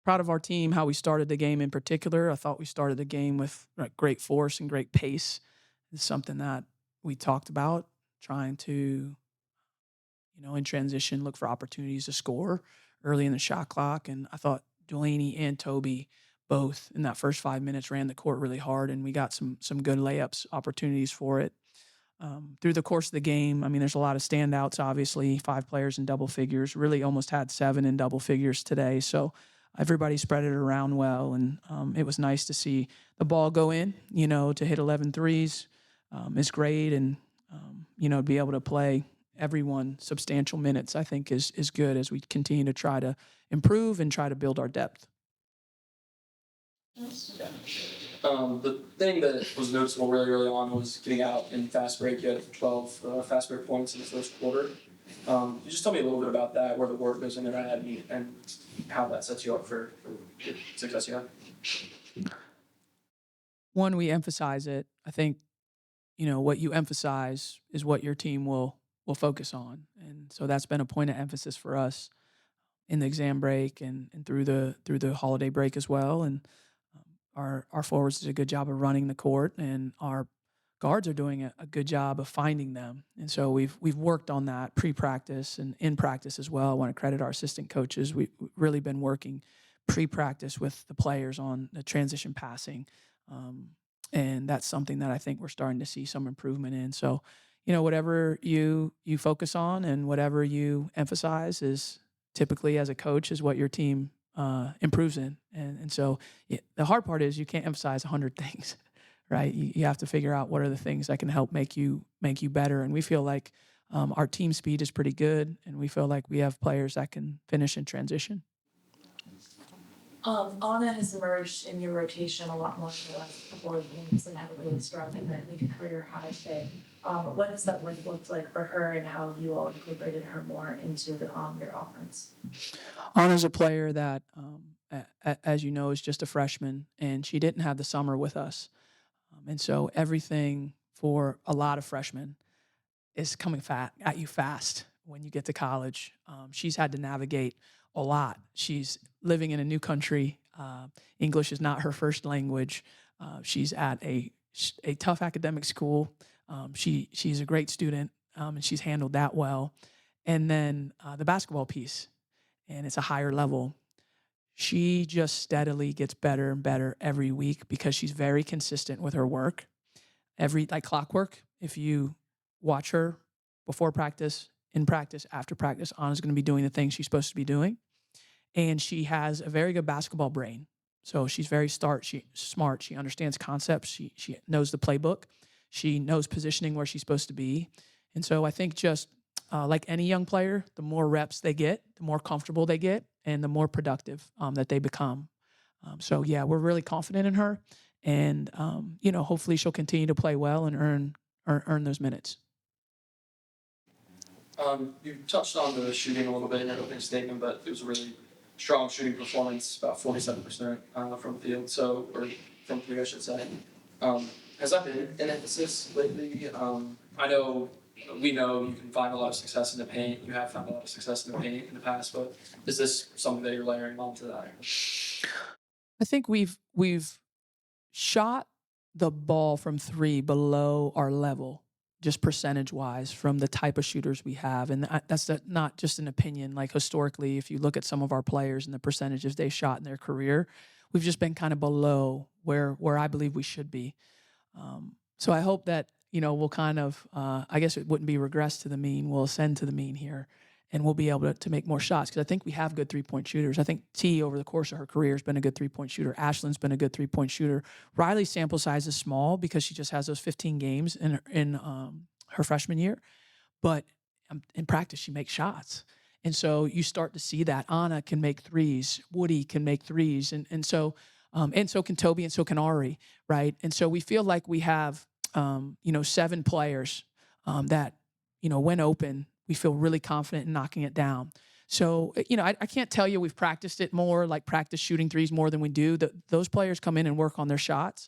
proud of our team, how we started the game in particular. I thought we started the game with great force and great pace. It's something that we talked about, trying to, in transition, look for opportunities to score early in the shot clock. And I thought Delaney and Toby both in that first 5 minutes ran the court really hard, and we got some good layups opportunities for it. Through the course of the game, I mean, there's a lot of standouts, obviously, 5 players in double figures, really almost had 7 in double figures today. So everybody spread it around well. And it was nice to see the ball go in, to hit 11 threes is great. And, to be able to play everyone substantial minutes, I think is good as we continue to try to improve and try to build our depth. Yeah. The thing that was noticeable really early on was getting out in fast break. You had 12 fast break points in the first quarter. Can you just tell me a little bit about that, where the work goes in there at, and how that sets you up for success you have? One, we emphasize it. I think, what you emphasize is what your team will focus on. And so that's been a point of emphasis for us in the exam break and through the holiday break as well. And our forwards did a good job of running the court, and our guards are doing a good job of finding them. And so we've worked on that pre-practice and in practice as well. I want to credit our assistant coaches. We've really been working pre-practice with the players on the transition passing. Um, and that's something that I think we're starting to see some improvement in. So, whatever you focus on and whatever you emphasize is typically, as a coach, is what your team improves in. And so the hard part is you can't emphasize 100 things, right? You have to figure out what are the things that can help make you better. And we feel like our team speed is pretty good, and we feel like we have players that can finish in transition. Anna has emerged in your rotation a lot more in the last couple of games and had a really strong and I think a career high today. What has that looked like for her, and how have you all incorporated her more into your offense? Anna's a player that, as you know, is just a freshman, and she didn't have the summer with us. And so everything for a lot of freshmen is coming at you fast when you get to college. She's had to navigate a lot. She's living in a new country. English is not her first language. She's at a tough academic school. She's a great student, and she's handled that well. And then the basketball piece, and it's a higher level. She just steadily gets better and better every week because she's very consistent with her work. Like clockwork, if you watch her before practice, in practice, after practice, Anna's going to be doing the things she's supposed to be doing. And she has a very good basketball brain. So she's very smart. She understands concepts. She knows the playbook. She knows positioning where she's supposed to be. And so I think just like any young player, the more reps they get, the more comfortable they get, and the more productive that they become. So yeah, we're really confident in her, and hopefully she'll continue to play well and earn those minutes. You touched on the shooting a little bit in your opening statement, but it was a really strong shooting performance, about 47% from the field, or from three, I should say. Has that been an emphasis lately? We know you can find a lot of success in the paint. You have found a lot of success in the paint in the past, but is this something that you're layering onto that? I think we've shot the ball from three below our level, just percentage wise, from the type of shooters we have. And that's not just an opinion. Like historically, if you look at some of our players and the percentages they shot in their career, we've just been kind of below where I believe we should be. So I hope that, we'll kind of, I guess it wouldn't be regress to the mean, we'll ascend to the mean here, and we'll be able to make more shots, because I think we have good three-point shooters. I think T, over the course of her career, has been a good three-point shooter. Ashlyn's been a good three-point shooter. Riley's sample size is small because she just has those 15 games in her freshman year. But in practice, she makes shots. And so you start to see that. Anna can make threes. Woody can make threes. And so can Toby, and so can Ari, right? And so we feel like we have, 7 players that, when open, we feel really confident in knocking it down. So, I can't tell you we've practiced it more, like practice shooting threes more than we do. Those players come in and work on their shots.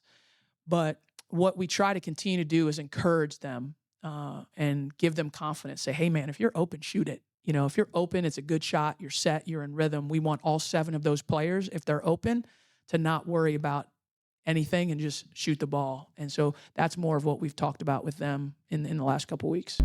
But what we try to continue to do is encourage them and give them confidence. Say, hey, man, if you're open, shoot it. You know, if you're open, it's a good shot, you're set, you're in rhythm. We want all 7 of those players, if they're open, to not worry about anything and just shoot the ball. And so that's more of what we've talked about with them in the last couple weeks.